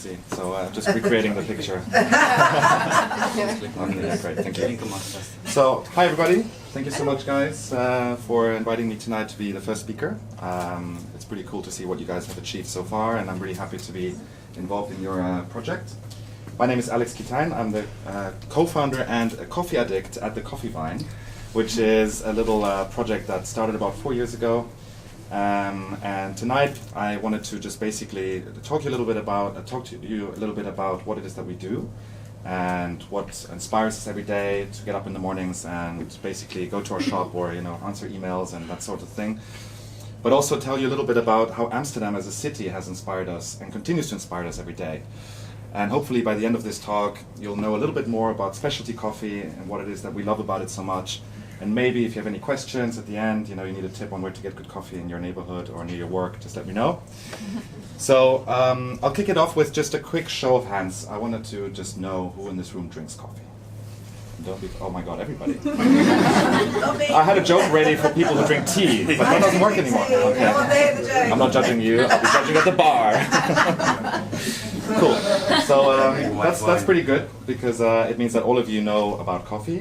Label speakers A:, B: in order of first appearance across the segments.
A: see. So I'm just recreating the picture. Yeah, great, thank you. So, hi everybody. Thank you so much, guys, for inviting me tonight to be the first speaker. It's pretty cool to see what you guys have achieved so far, and I'm really happy to be involved in your project. My name is Alex Kitain. I'm the co-founder and a coffee addict at the Coffeevine, which is a little project that started about 4 years ago. And tonight I wanted to just basically talk to you a little bit about what it is that we do and what inspires us every day to get up in the mornings and basically go to our shop or answer emails and that sort of thing. But also tell you a little bit about how Amsterdam as a city has inspired us and continues to inspire us every day. And hopefully by the end of this talk you'll know a little bit more about specialty coffee and what it is that we love about it so much. And maybe if you have any questions at the end, you need a tip on where to get good coffee in your neighborhood or near your work, just let me know. So I'll kick it off with just a quick show of hands. I wanted to just know who in this room drinks coffee. Don't be, oh my god, everybody. I had a joke ready for people who drink tea, but that doesn't work anymore. Okay. I'm not judging you, I'll be judging at the bar. Cool. So that's pretty good because it means that all of you know about coffee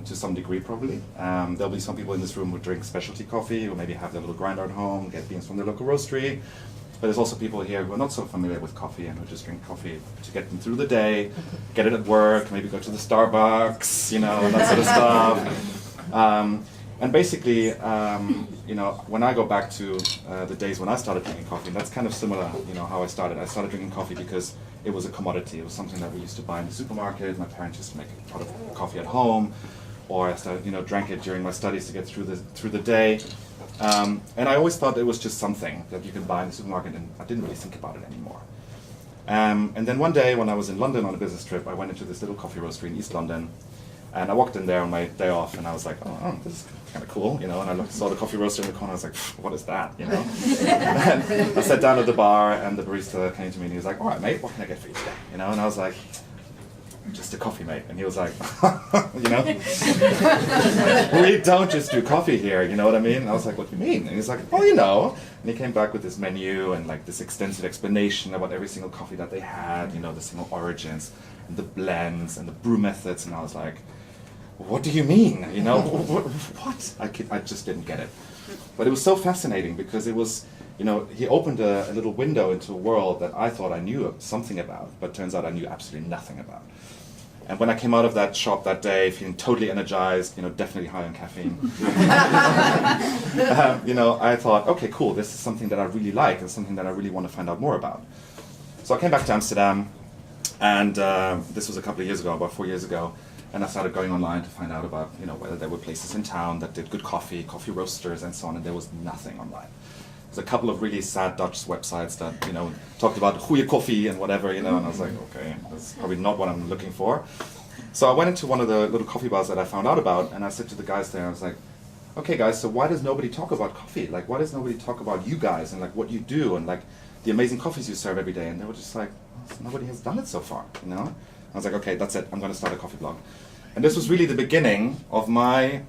A: to some degree probably. There'll be some people in this room who drink specialty coffee, who maybe have their little grinder at home, get beans from their local roastery. But there's also people here who are not so familiar with coffee and who just drink coffee to get them through the day, get it at work, maybe go to the Starbucks, and that sort of stuff. And basically, when I go back to the days when I started drinking coffee, and that's kind of similar, how I started. I started drinking coffee because it was a commodity. It was something that we used to buy in the supermarket. My parents used to make a pot of coffee at home, or I started, drank it during my studies to get through the day. And I always thought it was just something that you could buy in the supermarket, and I didn't really think about it anymore. And then one day when I was in London on a business trip, I went into this little coffee roastery in East London, and I walked in there on my day off, and I was like, oh, this is kind of cool, and I saw the coffee roaster in the corner. I was like, what is that, And then I sat down at the bar, and the barista came to me, and he was like, all right, mate, what can I get for you today? And I was like, just a coffee, mate. And he was like, we don't just do coffee here, you know what I mean? And I was like, what do you mean? And he's like, oh, And he came back with this menu and like this extensive explanation about every single coffee that they had, the single origins, and the blends, and the brew methods. And I was like, what do you mean? What? I just didn't get it. But it was so fascinating because it was, he opened a little window into a world that I thought I knew something about, but turns out I knew absolutely nothing about. And when I came out of that shop that day, feeling totally energized, definitely high on caffeine, I thought, okay, cool, this is something that I really like and something that I really want to find out more about. So I came back to Amsterdam, and this was a couple of years ago, about 4 years ago, and I started going online to find out about, whether there were places in town that did good coffee roasters and so on, and there was nothing online. There's a couple of really sad Dutch websites that, talked about goede coffee and whatever, and I was like, okay, that's probably not what I'm looking for. So I went into one of the little coffee bars that I found out about, and I said to the guys there, I was like, okay guys, so why does nobody talk about coffee? Like, why does nobody talk about you guys and like what you do and like the amazing coffees you serve every day? And they were just like, nobody has done it so far, I was like, okay, that's it, I'm going to start a coffee blog. And this was really the beginning of my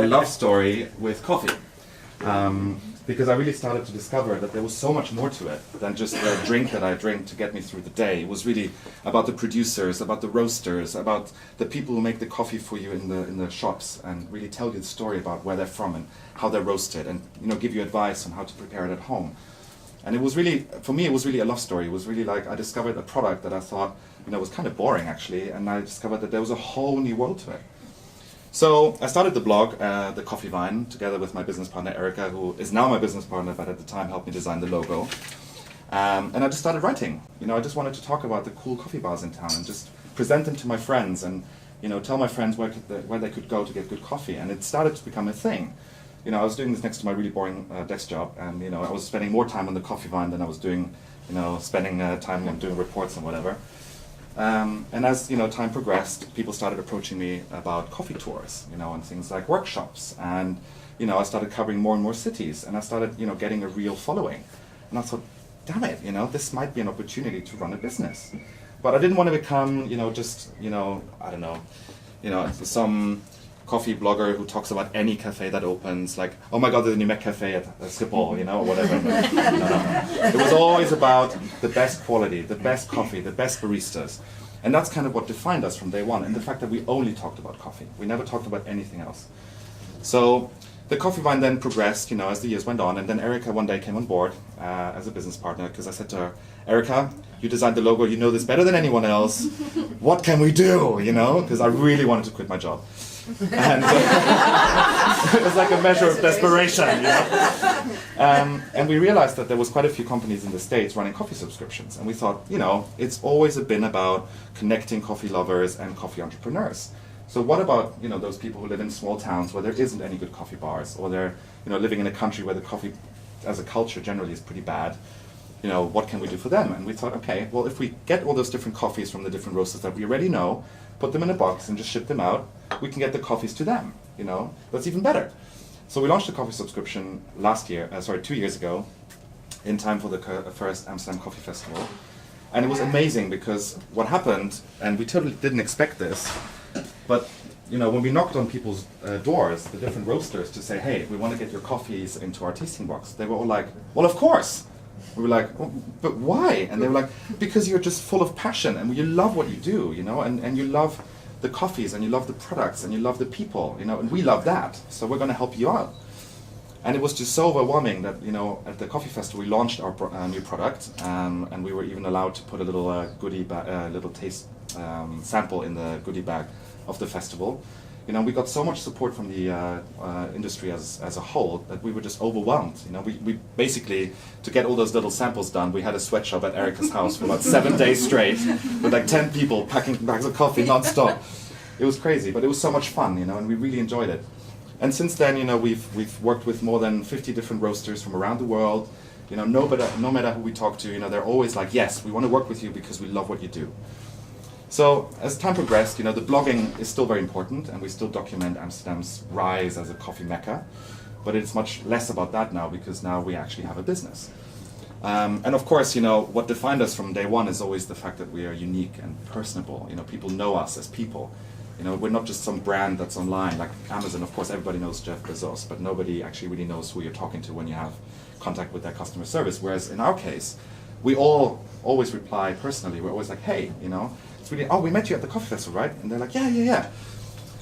A: love story with coffee, because I really started to discover that there was so much more to it than just the drink that I drink to get me through the day. It was really about the producers, about the roasters, about the people who make the coffee for you in the shops and really tell you the story about where they're from and how they're roasted and give you advice on how to prepare it at home. And it was really, for me, it was really a love story. It was really like I discovered a product that I thought, was kind of boring actually, and I discovered that there was a whole new world to it. So I started the blog, the Coffeevine, together with my business partner Erica, who is now my business partner, but at the time helped me design the logo. And I just started writing. I just wanted to talk about the cool coffee bars in town and just present them to my friends and tell my friends where they could go to get good coffee. And it started to become a thing. I was doing this next to my really boring desk job, and I was spending more time on the Coffeevine than I was doing, spending time on doing reports and whatever. And as time progressed, people started approaching me about coffee tours, and things like workshops. And I started covering more and more cities, and I started getting a real following. And I thought, damn it, this might be an opportunity to run a business. But I didn't want to become, just I don't know, some coffee blogger who talks about any cafe that opens, like, oh my god, there's a new Mac cafe at Schiphol, or whatever. No. It was always about the best quality, the best coffee, the best baristas. And that's kind of what defined us from day one, and the fact that we only talked about coffee. We never talked about anything else. So the Coffeevine then progressed, as the years went on, and then Erica one day came on board as a business partner, because I said to her, Erica, you designed the logo, you know this better than anyone else. What can we do, Because I really wanted to quit my job. And it was like a measure of desperation, And we realized that there was quite a few companies in the States running coffee subscriptions. And we thought, it's always been about connecting coffee lovers and coffee entrepreneurs. So what about, those people who live in small towns where there isn't any good coffee bars, or they're, living in a country where the coffee as a culture generally is pretty bad. What can we do for them? And we thought, okay, well, if we get all those different coffees from the different roasters that we already know, put them in a box and just ship them out, we can get the coffees to them, That's even better. So we launched the coffee subscription 2 years ago, in time for the first Amsterdam Coffee Festival. And it was amazing because what happened, and we totally didn't expect this, but when we knocked on people's doors, the different roasters, to say, hey, we want to get your coffees into our tasting box, they were all like, well, of course. We were like, well, but why? And they were like, because you're just full of passion and you love what you do, and you love the coffees and you love the products and you love the people, and we love that. So we're going to help you out. And it was just so overwhelming that, at the coffee festival we launched our new product, and we were even allowed to put a little little taste sample in the goodie bag of the festival. We got so much support from the industry as a whole that we were just overwhelmed. We basically, to get all those little samples done, we had a sweatshop at Erica's house for about 7 days straight, with like 10 people packing bags of coffee non-stop. It was crazy, but it was so much fun, and we really enjoyed it. And since then, we've worked with more than 50 different roasters from around the world. No matter who we talk to, they're always like, yes, we want to work with you because we love what you do. So as time progressed, the blogging is still very important, and we still document Amsterdam's rise as a coffee mecca, but it's much less about that now, because now we actually have a business. And of course, what defined us from day one is always the fact that we are unique and personable. People know us as people. We're not just some brand that's online, like Amazon. Of course, everybody knows Jeff Bezos, but nobody actually really knows who you're talking to when you have contact with their customer service. Whereas in our case, we all always reply personally. We're always like, hey, it's really, oh, we met you at the coffee festival, right? And they're like, yeah.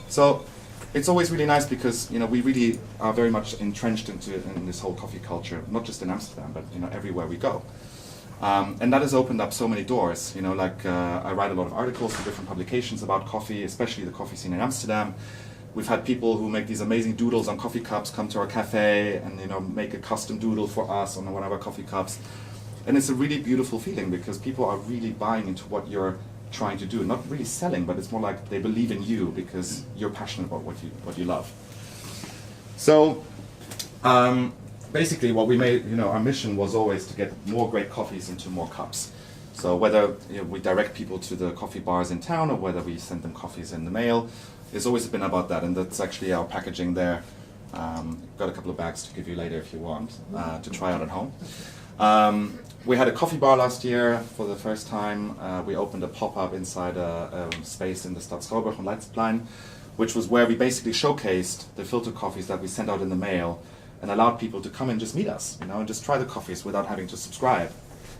A: So it's always really nice because, we really are very much entrenched in this whole coffee culture, not just in Amsterdam, but, everywhere we go. And that has opened up so many doors, I write a lot of articles for different publications about coffee, especially the coffee scene in Amsterdam. We've had people who make these amazing doodles on coffee cups come to our cafe and, make a custom doodle for us on one of our coffee cups. And it's a really beautiful feeling because people are really buying into what you're trying to do, not really selling, but it's more like they believe in you because you're passionate about what you love. So basically what we made, our mission was always to get more great coffees into more cups. So whether we direct people to the coffee bars in town or whether we send them coffees in the mail, it's always been about that, and that's actually our packaging there. Got a couple of bags to give you later if you want to try out at home. We had a coffee bar last year for the first time. We opened a pop-up inside a space in the Stad Schouwburg on Leidseplein, which was where we basically showcased the filter coffees that we sent out in the mail and allowed people to come and just meet us, and just try the coffees without having to subscribe.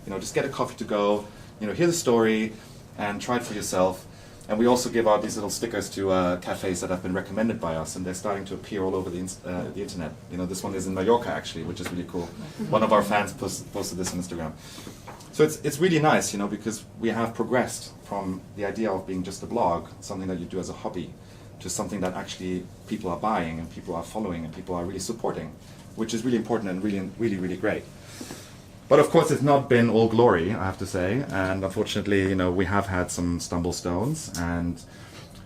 A: Just get a coffee to go, hear the story and try it for yourself. And we also give out these little stickers to cafes that have been recommended by us, and they're starting to appear all over the internet. This one is in Mallorca actually, which is really cool. One of our fans posted this on Instagram. So it's really nice, because we have progressed from the idea of being just a blog, something that you do as a hobby, to something that actually people are buying and people are following and people are really supporting, which is really important and really, really great. But of course, it's not been all glory, I have to say, and unfortunately, we have had some stumble stones. And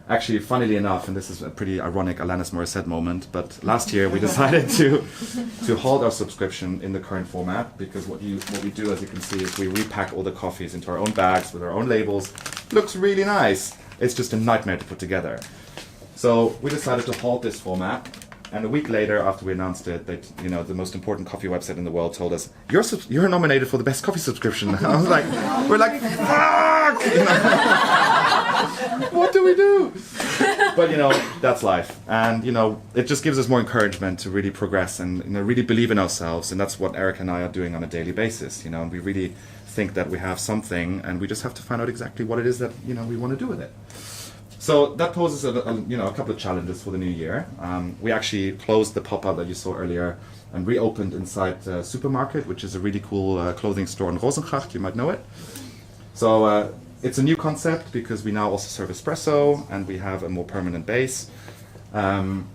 A: actually, funnily enough, and this is a pretty ironic Alanis Morissette moment, but last year we decided to halt our subscription in the current format, because what we do, as you can see, is we repack all the coffees into our own bags with our own labels. Looks really nice. It's just a nightmare to put together. So we decided to halt this format. And a week later, after we announced it, that the most important coffee website in the world told us, "You're nominated for the best coffee subscription." And I was like, "We're like, fuck!" What do we do? But you know, that's life, and you know, it just gives us more encouragement to really progress and really believe in ourselves, and that's what Eric and I are doing on a daily basis. You know, and we really think that we have something, and we just have to find out exactly what it is that we want to do with it. So that poses a couple of challenges for the new year. We actually closed the pop-up that you saw earlier and reopened inside the supermarket, which is a really cool clothing store in Rosengracht. You might know it. So it's a new concept because we now also serve espresso, and we have a more permanent base. And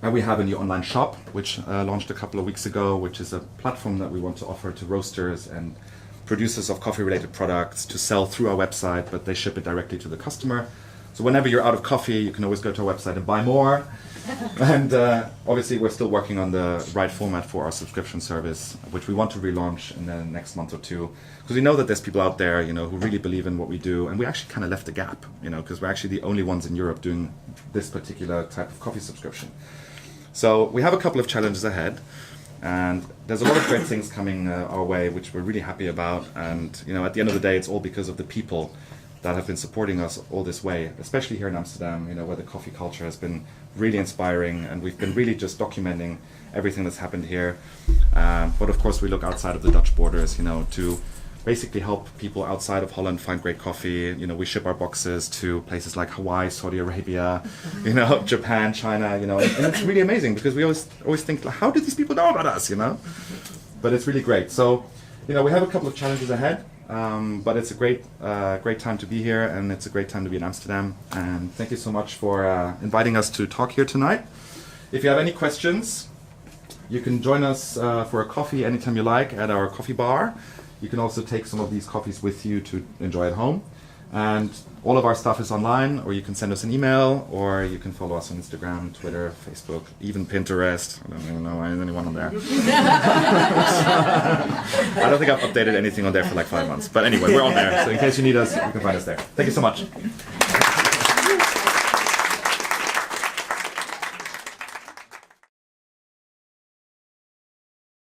A: we have a new online shop, which launched a couple of weeks ago, which is a platform that we want to offer to roasters and producers of coffee-related products to sell through our website, but they ship it directly to the customer. So whenever you're out of coffee, you can always go to our website and buy more. And obviously, we're still working on the right format for our subscription service, which we want to relaunch in the next month or two. Because we know that there's people out there, who really believe in what we do. And we actually kind of left a gap, because we're actually the only ones in Europe doing this particular type of coffee subscription. So we have a couple of challenges ahead. And there's a lot of great things coming our way, which we're really happy about. And at the end of the day, it's all because of the people that have been supporting us all this way, especially here in Amsterdam, where the coffee culture has been really inspiring, and we've been really just documenting everything that's happened here. But of course, we look outside of the Dutch borders, to basically help people outside of Holland find great coffee. We ship our boxes to places like Hawaii, Saudi Arabia, Japan, China, and it's really amazing because we always think, how do these people know about us, But it's really great. So, we have a couple of challenges ahead. But it's a great time to be here, and it's a great time to be in Amsterdam. And thank you so much for inviting us to talk here tonight. If you have any questions, you can join us for a coffee anytime you like at our coffee bar. You can also take some of these coffees with you to enjoy at home. And all of our stuff is online, or you can send us an email, or you can follow us on Instagram, Twitter, Facebook, even Pinterest. I don't even know why there's anyone on there. I don't think I've updated anything on there for like 5 months. But anyway, we're on there. So in case you need us, you can find us there. Thank you so much.